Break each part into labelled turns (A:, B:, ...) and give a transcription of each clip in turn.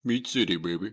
A: Meat City, baby.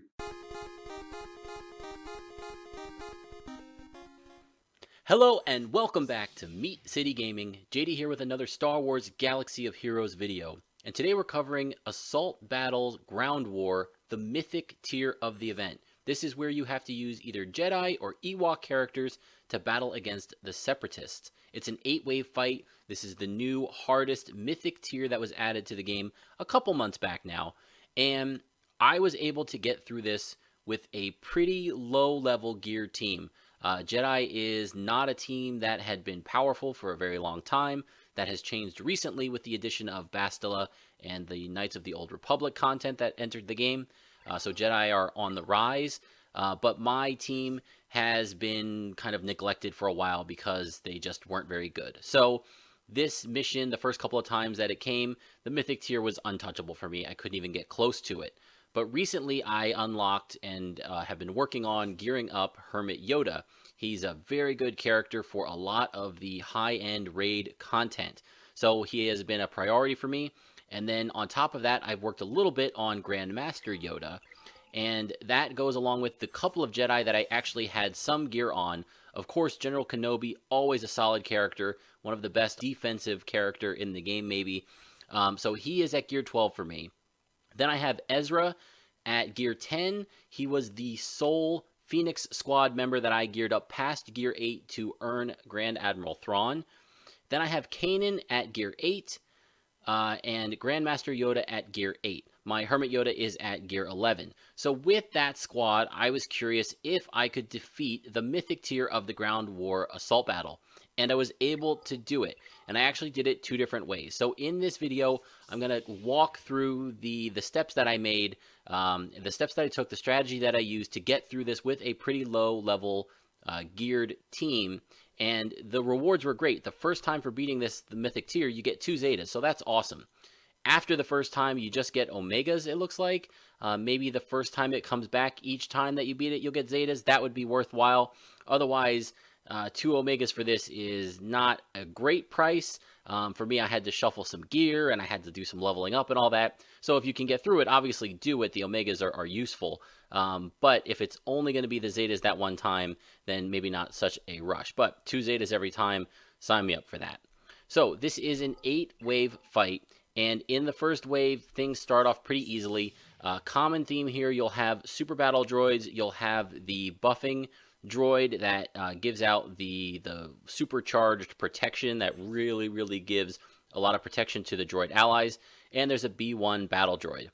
B: Hello and welcome back to Meat City Gaming. JD here with another Star Wars Galaxy of Heroes video. And today we're covering Assault Battles Ground War, the Mythic tier of the event. This is where you have to use either Jedi or Ewok characters to battle against the Separatists. It's an 8-wave fight. This is the new hardest Mythic tier that was added to the game a couple months back now. And I was able to get through this with a pretty low level geared team. Jedi is not a team that had been powerful for a very long time. That has changed recently with the addition of Bastila and the Knights of the Old Republic content that entered the game. So Jedi are on the rise, but my team has been kind of neglected for a while because they just weren't very good. So this mission, the first couple of times that it came, the Mythic tier was untouchable for me. I couldn't even get close to it. But recently I unlocked and have been working on gearing up Hermit Yoda. He's a very good character for a lot of the high-end raid content. So he has been a priority for me. And then on top of that, I've worked a little bit on Master Yoda. And that goes along with the couple of Jedi that I actually had some gear on. Of course, General Kenobi, always a solid character. One of the best defensive character in the game, maybe. So he is at gear 12 for me. Then I have Ezra at gear 10. He was the sole Phoenix Squad member that I geared up past gear 8 to earn Grand Admiral Thrawn. Then I have Kanan at gear 8 and Grandmaster Yoda at gear 8. My Hermit Yoda is at gear 11. So with that squad, I was curious if I could defeat the Mythic tier of the Ground War Assault Battle. And I was able to do it. And I actually did it two different ways. So in this video, I'm going to walk through the steps that I made, the steps that I took, the strategy that I used to get through this with a pretty low level geared team. And the rewards were great. The first time for beating the Mythic tier, you get 2 Zetas. So that's awesome. After the first time, you just get Omegas, it looks like. Maybe the first time it comes back, each time that you beat it, you'll get Zetas. That would be worthwhile. Otherwise, 2 Omegas for this is not a great price. For me, I had to shuffle some gear and I had to do some leveling up and all that. So if you can get through it, obviously do it. The Omegas are useful. But if it's only going to be the Zetas that one time, then maybe not such a rush. But 2 Zetas every time, sign me up for that. So this is an 8-wave fight. And in the first wave, things start off pretty easily. Common theme here, you'll have super battle droids. You'll have the buffing droid that gives out the supercharged protection that really gives a lot of protection to the droid allies. And there's a B1 battle droid.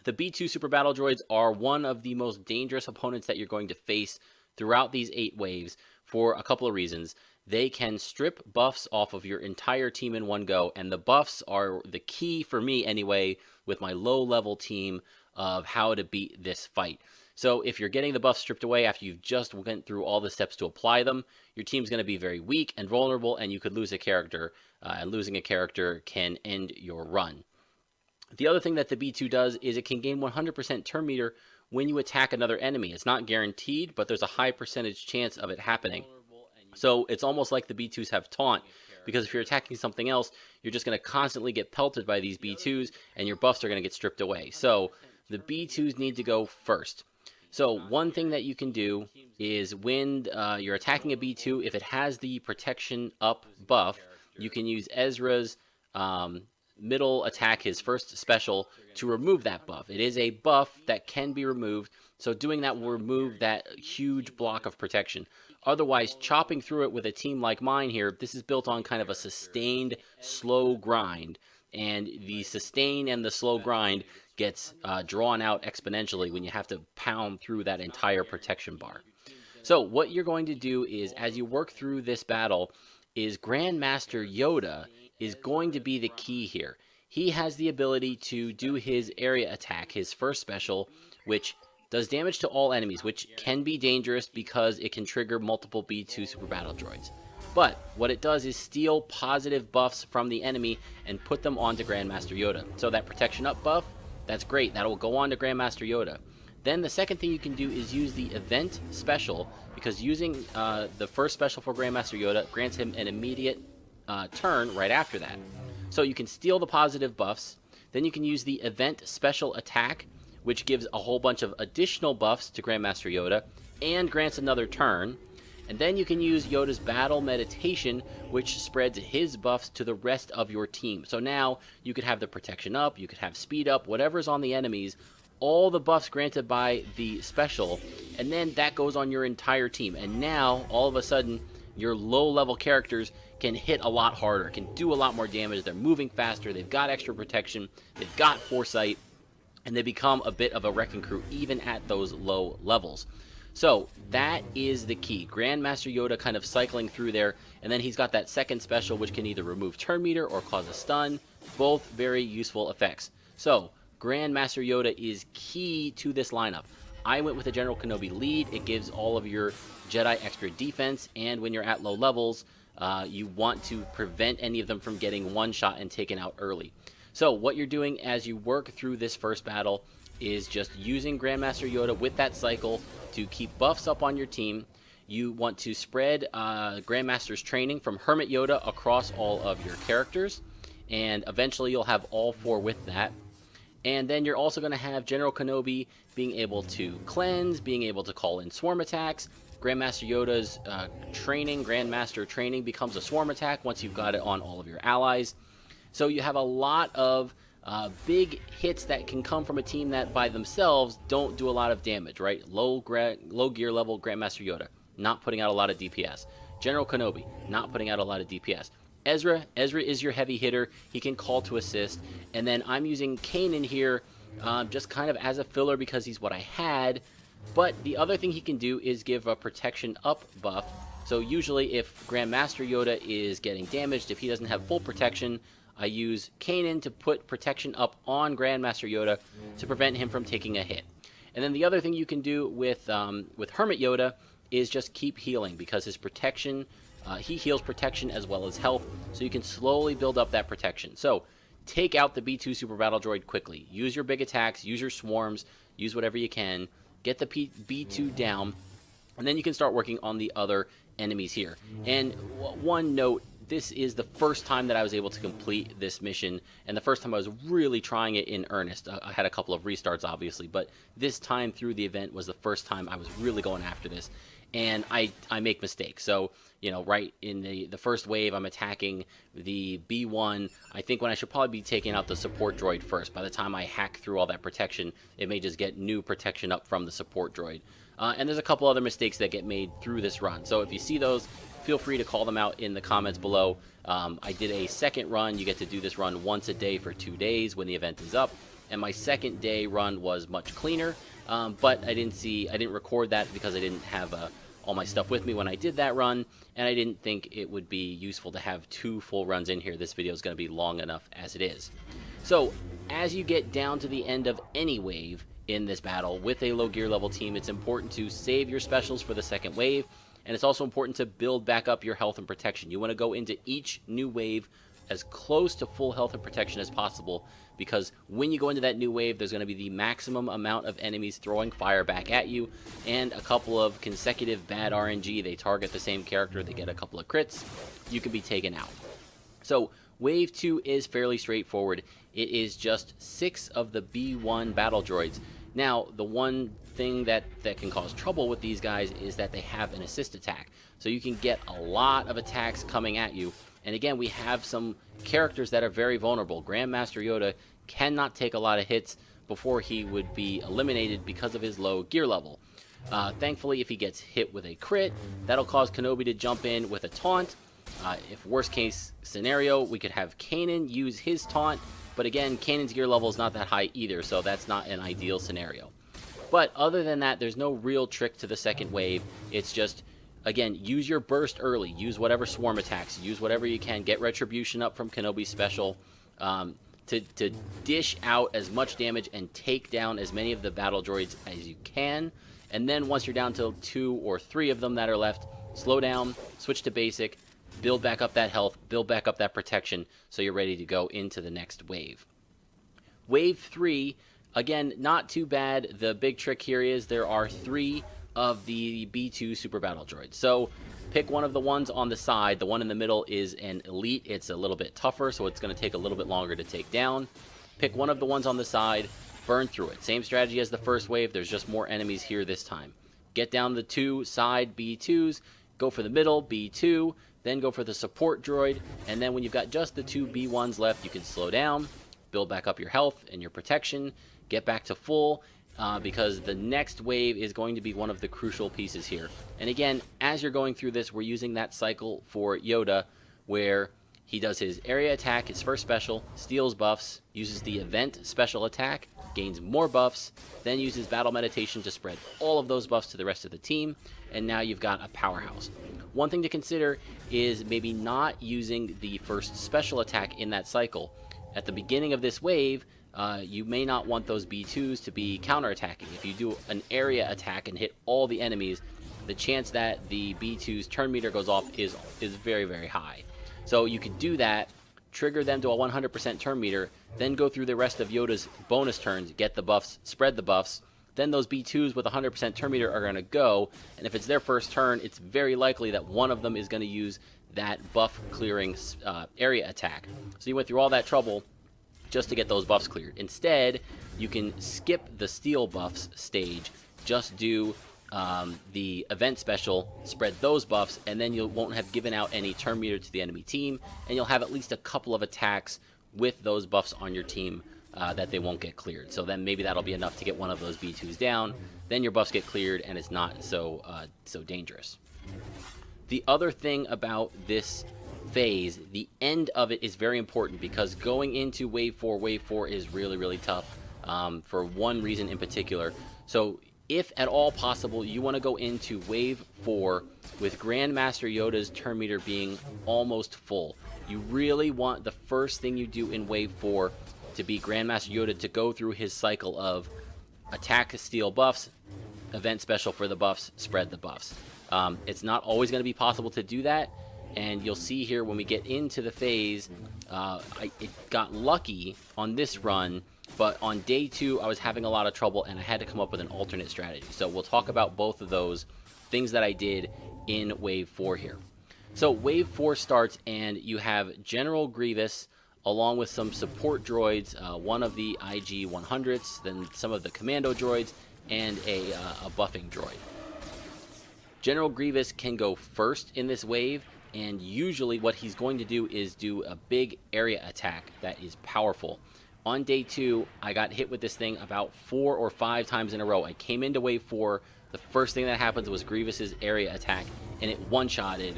B: The B2 super battle droids are one of the most dangerous opponents that you're going to face throughout these 8 waves for a couple of reasons. They can strip buffs off of your entire team in one go, and the buffs are the key for me anyway with my low level team of how to beat this fight. So if you're getting the buffs stripped away after you've just went through all the steps to apply them, your team's going to be very weak and vulnerable, and you could lose a character, and losing a character can end your run. The other thing that the B2 does is it can gain 100% turn meter when you attack another enemy. It's not guaranteed, but there's a high percentage chance of it happening. So it's almost like the B2s have taunt, because if you're attacking something else, you're just going to constantly get pelted by these B2s, and your buffs are going to get stripped away. So the B2s need to go first. So one thing that you can do is when you're attacking a B2, if it has the protection up buff, you can use Ezra's middle attack, his first special, to remove that buff. It is a buff that can be removed, so doing that will remove that huge block of protection. Otherwise, chopping through it with a team like mine here, this is built on kind of a sustained, slow grind. And the sustain and the slow grind gets drawn out exponentially when you have to pound through that entire protection bar. So what you're going to do is, as you work through this battle, is Grandmaster Yoda is going to be the key here. He has the ability to do his area attack, his first special, which does damage to all enemies, which can be dangerous because it can trigger multiple B2 super battle droids. But what it does is steal positive buffs from the enemy and put them onto Grandmaster Yoda. So that protection up buff, that's great. That will go on to Grandmaster Yoda. Then the second thing you can do is use the event special, because using the first special for Grandmaster Yoda grants him an immediate turn right after that. So you can steal the positive buffs. Then you can use the event special attack, which gives a whole bunch of additional buffs to Grandmaster Yoda and grants another turn. And then you can use Yoda's Battle Meditation, which spreads his buffs to the rest of your team. So now you could have the protection up, you could have speed up, whatever's on the enemies, all the buffs granted by the special, and then that goes on your entire team. And now, all of a sudden, your low-level characters can hit a lot harder, can do a lot more damage, they're moving faster, they've got extra protection, they've got foresight, and they become a bit of a wrecking crew even at those low levels. So that is the key. Grandmaster Yoda kind of cycling through there, and then he's got that second special which can either remove turn meter or cause a stun. Both very useful effects. So Grandmaster Yoda is key to this lineup. I went with the General Kenobi lead. It gives all of your Jedi extra defense, and when you're at low levels, you want to prevent any of them from getting one shot and taken out early. So what you're doing as you work through this first battle is just using Grandmaster Yoda with that cycle to keep buffs up on your team. You want to spread Grandmaster's training from Hermit Yoda across all of your characters, and eventually you'll have all four with that. And then you're also going to have General Kenobi being able to cleanse, being able to call in swarm attacks. Grandmaster Yoda's Grandmaster training becomes a swarm attack once you've got it on all of your allies. So you have a lot of big hits that can come from a team that by themselves don't do a lot of damage, right? Low gear level Grandmaster Yoda, not putting out a lot of DPS. General Kenobi, not putting out a lot of DPS. Ezra is your heavy hitter. He can call to assist. And then I'm using Kanan here just kind of as a filler because he's what I had. But the other thing he can do is give a protection up buff. So usually if Grandmaster Yoda is getting damaged, if he doesn't have full protection, I use Kanan to put protection up on Grandmaster Yoda to prevent him from taking a hit. And then the other thing you can do with Hermit Yoda is just keep healing, because his protection, he heals protection as well as health, so you can slowly build up that protection. So take out the B2 Super Battle Droid quickly. Use your big attacks, use your swarms, use whatever you can. Get the B2 down, and then you can start working on the other enemies here. And one note, this is the first time that I was able to complete this mission, and the first time I was really trying it in earnest. I had a couple of restarts, obviously, but this time through the event was the first time I was really going after this. And I make mistakes. So, you know, right in the first wave, I'm attacking the B1. I think when I should probably be taking out the support droid first. By the time I hack through all that protection, it may just get new protection up from the support droid. And there's a couple other mistakes that get made through this run. So if you see those, feel free to call them out in the comments below. I did a second run. You get to do this run once a day for 2 days when the event is up. And my second day run was much cleaner. But I didn't record that because I didn't have all my stuff with me when I did that run, and I didn't think it would be useful to have 2 full runs in here. This video is going to be long enough as it is. So as you get down to the end of any wave in this battle with a low gear level team, it's important to save your specials for the second wave, and it's also important to build back up your health and protection. You want to go into each new wave as close to full health and protection as possible, because when you go into that new wave, there's going to be the maximum amount of enemies throwing fire back at you, and a couple of consecutive bad RNG. They target the same character, they get a couple of crits, you can be taken out. So wave 2 is fairly straightforward. It is just 6 of the B1 battle droids. Now, the one thing that can cause trouble with these guys is that they have an assist attack. So you can get a lot of attacks coming at you. And again, we have some characters that are very vulnerable. Grandmaster Yoda cannot take a lot of hits before he would be eliminated because of his low gear level. Thankfully, if he gets hit with a crit, that'll cause Kenobi to jump in with a taunt. If worst case scenario, we could have Kanan use his taunt. But again, Kanan's gear level is not that high either, so that's not an ideal scenario. But other than that, there's no real trick to the second wave. It's just, again, use your burst early. Use whatever swarm attacks. Use whatever you can. Get retribution up from Kenobi's special to dish out as much damage and take down as many of the battle droids as you can. And then once you're down to 2 or 3 of them that are left, slow down, switch to basic, build back up that health, build back up that protection, so you're ready to go into the next wave. Wave 3, again, not too bad. The big trick here is there are 3 of the B2 Super Battle Droids. So pick one of the ones on the side. The one in the middle is an elite. It's a little bit tougher, so it's going to take a little bit longer to take down. Pick one of the ones on the side. burn through it. Same strategy as the first wave, there's just more enemies here this time. Get down the 2 side B2s, go for the middle B2, then go for the support droid, and then when you've got just the 2 B1s left, you can slow down, build back up your health and your protection, get back to full, because the next wave is going to be one of the crucial pieces here. And again, as you're going through this, we're using that cycle for Yoda, where he does his area attack, his first special, steals buffs, uses the event special attack, gains more buffs, then uses battle meditation to spread all of those buffs to the rest of the team, and now you've got a powerhouse. One thing to consider is maybe not using the first special attack in that cycle. At the beginning of this wave, you may not want those B2s to be counterattacking. If you do an area attack and hit all the enemies, the chance that the B2's turn meter goes off is very, very high. So you could do that, trigger them to a 100% turn meter, then go through the rest of Yoda's bonus turns, get the buffs, spread the buffs, then those B2s with 100% turn meter are going to go, and if it's their first turn, it's very likely that one of them is going to use that buff clearing area attack. So you went through all that trouble just to get those buffs cleared. Instead, you can skip the steal buffs stage, just do the event special, spread those buffs, and then you won't have given out any turn meter to the enemy team, and you'll have at least a couple of attacks with those buffs on your team that they won't get cleared. So then maybe that'll be enough to get one of those B2s down, then your buffs get cleared and it's not so dangerous. The other thing about this phase, the end of it is very important, because going into wave 4 is really tough for one reason in particular. So if at all possible, you want to go into wave 4 with Grand Master Yoda's turn meter being almost full. You really want the first thing you do in wave 4 to be Grand Master Yoda to go through his cycle of attack to steal buffs, event special for the buffs, spread the buffs. It's not always going to be possible to do that, and you'll see here when we get into the phase, it got lucky on this run, but on day 2 I was having a lot of trouble and I had to come up with an alternate strategy. So we'll talk about both of those things that I did in wave 4 here. So wave 4 starts and you have General Grievous along with some support droids, one of the IG 100s, then some of the commando droids, and a buffing droid. General Grievous can go first in this wave, and usually what he's going to do is do a big area attack that is powerful. On day 2, I got hit with this thing about 4 or 5 times in a row. I came into wave 4, the first thing that happened was Grievous's area attack, and it one-shotted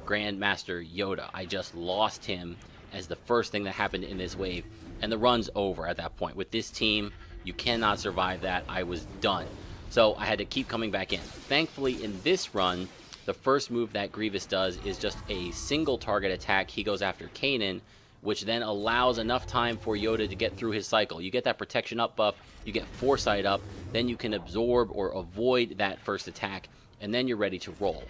B: Grand Master Yoda. I just lost him as the first thing that happened in this wave, and the run's over at that point. With this team, you cannot survive that. I was done. So I had to keep coming back in. Thankfully, in this run, the first move that Grievous does is just a single target attack. He goes after Kanan, which then allows enough time for Yoda to get through his cycle. You get that protection up buff, you get foresight up, then you can absorb or avoid that first attack, and then you're ready to roll.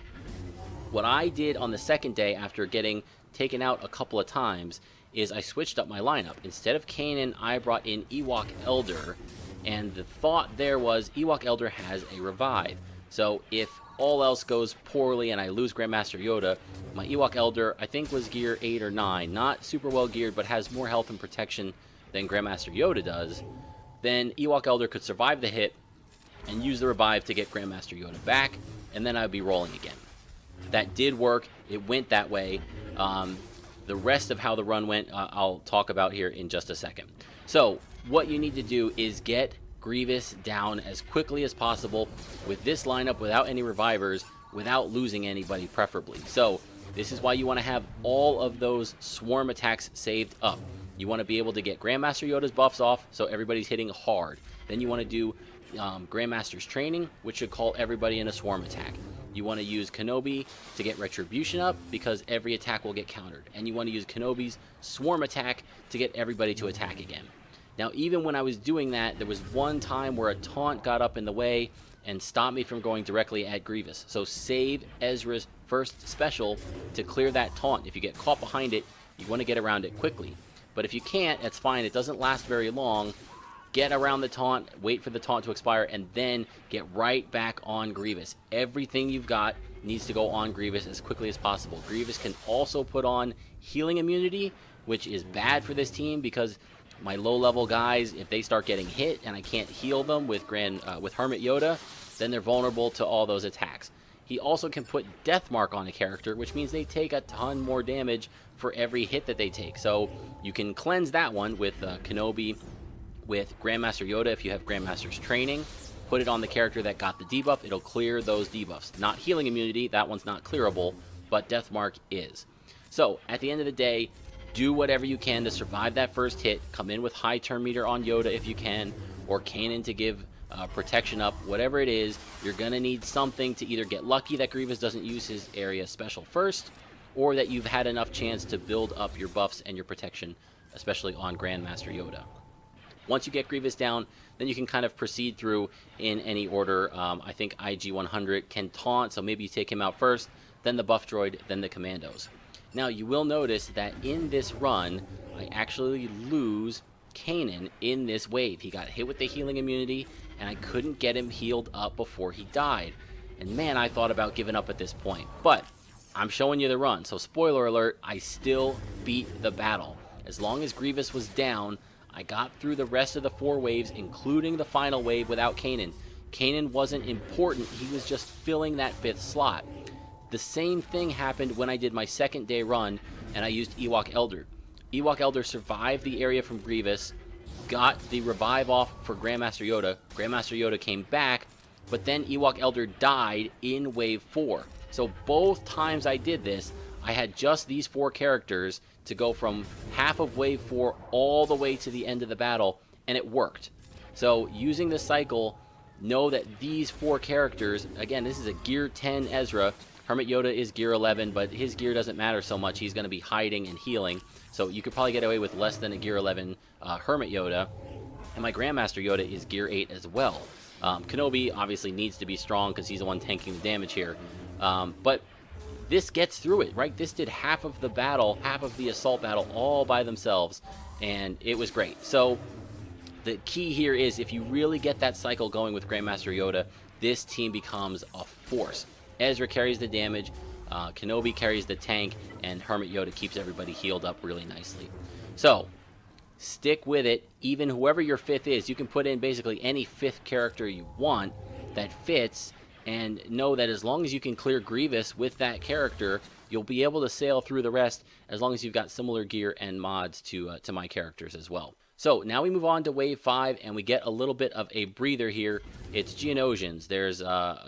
B: What I did on the second day after getting taken out a couple of times is I switched up my lineup. Instead of Kanan, I brought in Ewok Elder, and the thought there was Ewok Elder has a revive. So if all else goes poorly and I lose Grandmaster Yoda, my Ewok Elder, I think, was gear 8 or 9. Not super well geared, but has more health and protection than Grandmaster Yoda does. Then Ewok Elder could survive the hit and use the revive to get Grandmaster Yoda back, and then I would be rolling again. That did work. It went that way. The rest of how the run went, I'll talk about here in just a second. So what you need to do is get Grievous down as quickly as possible with this lineup without any revivers, without losing anybody preferably. So this is why you want to have all of those swarm attacks saved up. You want to be able to get Grandmaster Yoda's buffs off so everybody's hitting hard. Then you want to do Grandmaster's training, which should call everybody in a swarm attack. You want to use Kenobi to get retribution up because every attack will get countered. And you want to use Kenobi's swarm attack to get everybody to attack again. Now, even when I was doing that, there was one time where a taunt got up in the way and stopped me from going directly at Grievous. So save Ezra's first special to clear that taunt. If you get caught behind it, you want to get around it quickly. But if you can't, that's fine. It doesn't last very long. Get around the taunt, wait for the taunt to expire, and then get right back on Grievous. Everything you've got needs to go on Grievous as quickly as possible. Grievous can also put on healing immunity, which is bad for this team because My low-level guys, if they start getting hit and I can't heal them with Hermit Yoda, then they're vulnerable to all those attacks. He also can put Death Mark on a character, which means they take a ton more damage for every hit that they take. So you can cleanse that one with Kenobi, with Grandmaster Yoda if you have Grandmaster's training. Put it on the character that got the debuff, it'll clear those debuffs. Not healing immunity, that one's not clearable, but Death Mark is. So at the end of the day, do whatever you can to survive that first hit. Come in with high turn meter on Yoda if you can, or Kanan to give protection up. Whatever it is, you're going to need something to either get lucky that Grievous doesn't use his area special first, or that you've had enough chance to build up your buffs and your protection, especially on Grandmaster Yoda. Once you get Grievous down, then you can kind of proceed through in any order. I think IG-100 can taunt, so maybe you take him out first, then the buff droid, then the commandos. Now, you will notice that in this run, I actually lose Kanan in this wave. He got hit with the healing immunity, and I couldn't get him healed up before he died. And man, I thought about giving up at this point. But I'm showing you the run, so spoiler alert, I still beat the battle. As long as Grievous was down, I got through the rest of the 4 waves, including the final wave without Kanan. Kanan wasn't important, he was just filling that 5th slot. The same thing happened when I did my second day run and I used Ewok Elder. Ewok Elder survived the area from Grievous, got the revive off for Grandmaster Yoda. Grandmaster Yoda came back, but then Ewok Elder died in wave 4. So both times I did this, I had just these 4 characters to go from half of wave 4 all the way to the end of the battle, and it worked. So using this cycle, know that these 4 characters, again, this is a gear 10 Ezra. Hermit Yoda is gear 11, but his gear doesn't matter so much. He's going to be hiding and healing. So you could probably get away with less than a gear 11 Hermit Yoda. And my Grandmaster Yoda is gear 8 as well. Kenobi obviously needs to be strong because he's the one tanking the damage here. But this gets through it, right? This did half of the battle, half of the assault battle all by themselves. And it was great. So the key here is if you really get that cycle going with Grandmaster Yoda, this team becomes a force. Ezra carries the damage, Kenobi carries the tank, and Hermit Yoda keeps everybody healed up really nicely. So, stick with it. Even whoever your 5th is, you can put in basically any 5th character you want that fits, and know that as long as you can clear Grievous with that character, you'll be able to sail through the rest as long as you've got similar gear and mods to my characters as well. So now we move on to Wave 5, and we get a little bit of a breather here. It's Geonosians. There's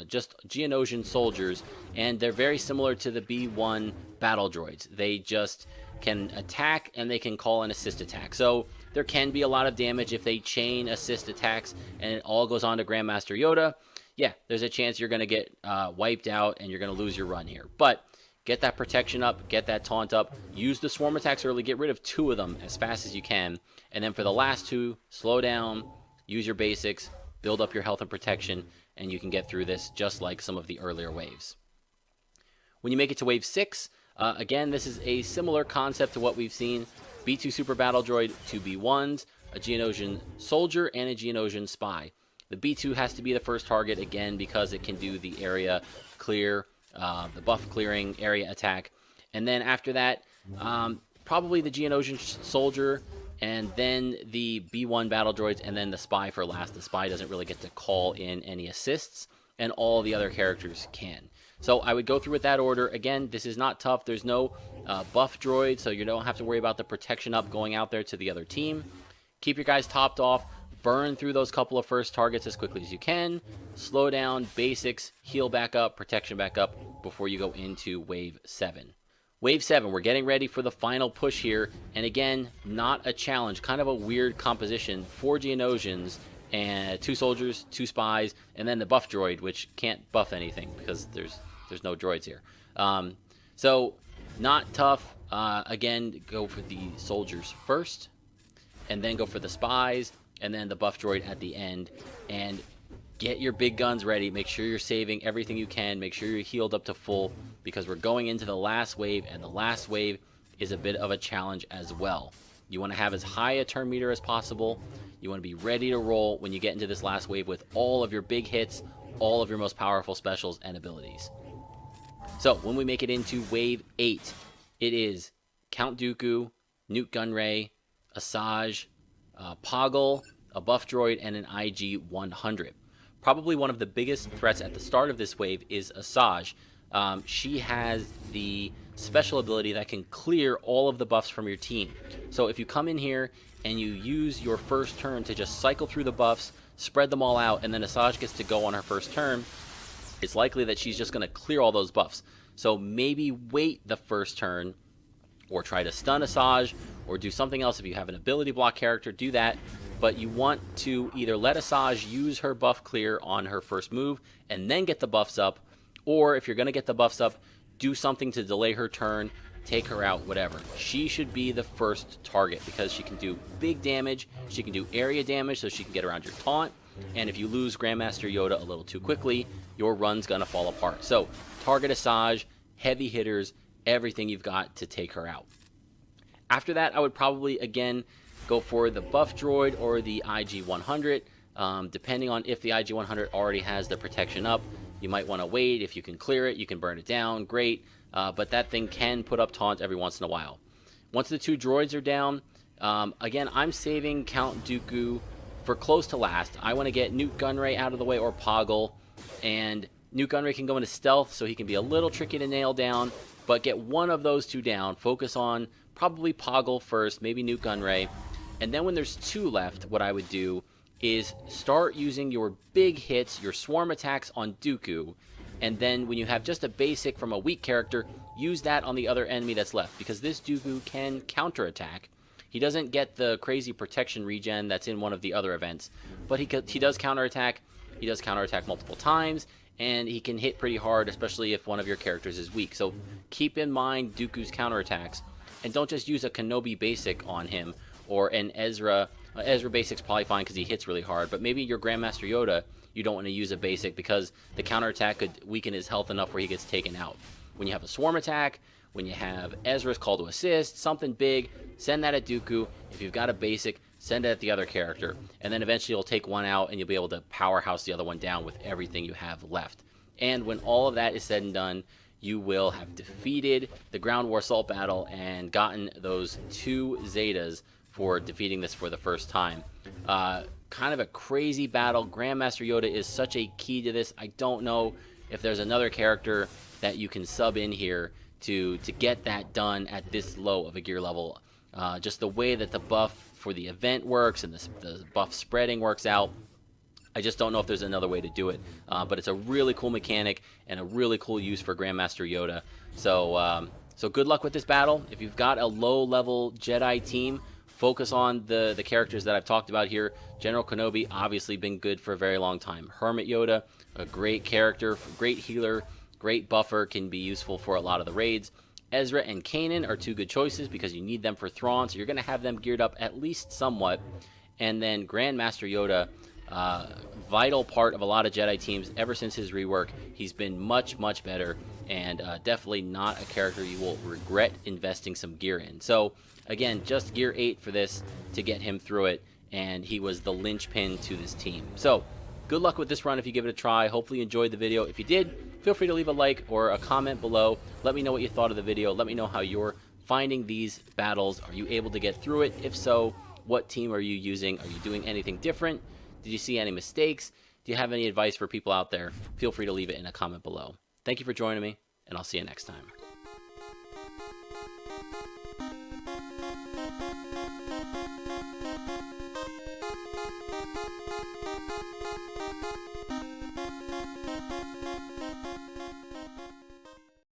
B: just Geonosian soldiers, and they're very similar to the B1 battle droids. They just can attack, and they can call an assist attack. So there can be a lot of damage if they chain assist attacks, and it all goes on to Grandmaster Yoda. Yeah, there's a chance you're going to get wiped out, and you're going to lose your run here. But get that protection up, get that taunt up, use the swarm attacks early, get rid of 2 of them as fast as you can, and then for the last 2, slow down, use your basics, build up your health and protection, and you can get through this just like some of the earlier waves. When you make it to Wave 6, again, this is a similar concept to what we've seen. B2 Super Battle Droid, 2 B1s, a Geonosian Soldier, and a Geonosian Spy. The B2 has to be the first target, again, because it can do the area clear, the buff clearing area attack. And then after that, probably the Geonosian Soldier, and then the B1 battle droids, and then the Spy for last. The Spy doesn't really get to call in any assists, and all the other characters can. So I would go through with that order. Again, this is not tough. There's no buff droid, so you don't have to worry about the protection up going out there to the other team. Keep your guys topped off. Burn through those couple of first targets as quickly as you can. Slow down, basics, heal back up, protection back up before you go into Wave 7. Wave 7, we're getting ready for the final push here. And again, not a challenge, kind of a weird composition. 4 Geonosians, and 2 soldiers, 2 spies, and then the buff droid, which can't buff anything because there's no droids here. So, not tough. Again, go for the soldiers first, and then go for the spies, and then the buff droid at the end. And get your big guns ready. Make sure you're saving everything you can. Make sure you're healed up to full, because we're going into the last wave, and the last wave is a bit of a challenge as well. You want to have as high a turn meter as possible. You want to be ready to roll when you get into this last wave with all of your big hits, all of your most powerful specials and abilities. So when we make it into Wave 8, it is Count Dooku, Nute Gunray, Asajj, Poggle, a buff droid, and an IG-100. Probably one of the biggest threats at the start of this wave is Asajj. She has the special ability that can clear all of the buffs from your team. So if you come in here and you use your first turn to just cycle through the buffs, spread them all out, and then Asajj gets to go on her first turn, it's likely that she's just going to clear all those buffs. So maybe wait the first turn, or try to stun Asajj, or do something else. If you have an ability block character, do that. But you want to either let Asajj use her buff clear on her first move and then get the buffs up, or if you're going to get the buffs up, do something to delay her turn, take her out, whatever. She should be the first target because she can do big damage, she can do area damage, so she can get around your taunt, and if you lose Grandmaster Yoda a little too quickly, your run's going to fall apart. So target Asajj, heavy hitters, everything you've got to take her out. After that, I would probably, again, go for the buff droid or the IG-100. Depending on if the IG-100 already has the protection up, you might want to wait. If you can clear it, you can burn it down, great. But that thing can put up taunts every once in a while. Once the two droids are down, again, I'm saving Count Dooku for close to last. I want to get Nute Gunray out of the way, or Poggle, and Nute Gunray can go into stealth, so he can be a little tricky to nail down, but get one of those two down. Focus on probably Poggle first, maybe Nute Gunray, and then when there's two left, what I would do is start using your big hits, your swarm attacks on Dooku, and then when you have just a basic from a weak character, use that on the other enemy that's left, because this Dooku can counterattack. He doesn't get the crazy protection regen that's in one of the other events, but he does counterattack. He does counterattack multiple times, and he can hit pretty hard, especially if one of your characters is weak. So keep in mind Dooku's counterattacks, and don't just use a Kenobi basic on him, or an Ezra. Ezra basic's probably fine because he hits really hard, but maybe your Grandmaster Yoda, you don't want to use a basic because the counterattack could weaken his health enough where he gets taken out. When you have a swarm attack, when you have Ezra's call to assist, something big, send that at Dooku. If you've got a basic, send it at the other character, and then eventually you'll take one out and you'll be able to powerhouse the other one down with everything you have left. And when all of that is said and done, you will have defeated the Ground War Assault Battle and gotten those 2 Zetas for defeating this for the first time. Kind of a crazy battle. Grandmaster Yoda is such a key to this. I don't know if there's another character that you can sub in here to get that done at this low of a gear level. Just the way that the buff for the event works and the buff spreading works out, I just don't know if there's another way to do it. But it's a really cool mechanic and a really cool use for Grandmaster Yoda. So good luck with this battle. If you've got a low-level Jedi team, focus on the characters that I've talked about here. General Kenobi, obviously been good for a very long time. Hermit Yoda, a great character, great healer, great buffer, can be useful for a lot of the raids. Ezra and Kanan are 2 good choices because you need them for Thrawn, so you're going to have them geared up at least somewhat. And then Grandmaster Yoda, vital part of a lot of Jedi teams ever since his rework. He's been much, much better, and definitely not a character you will regret investing some gear in. So again, just gear 8 for this to get him through it, and he was the linchpin to this team. So good luck with this run if you give it a try. Hopefully you enjoyed the video. If you did, feel free to leave a like or a comment below. Let me know what you thought of the video. Let me know how you're finding these battles. Are you able to get through it? If so, what team are you using? Are you doing anything different? Did you see any mistakes? Do you have any advice for people out there? Feel free to leave it in a comment below. Thank you for joining me, and I'll see you next time.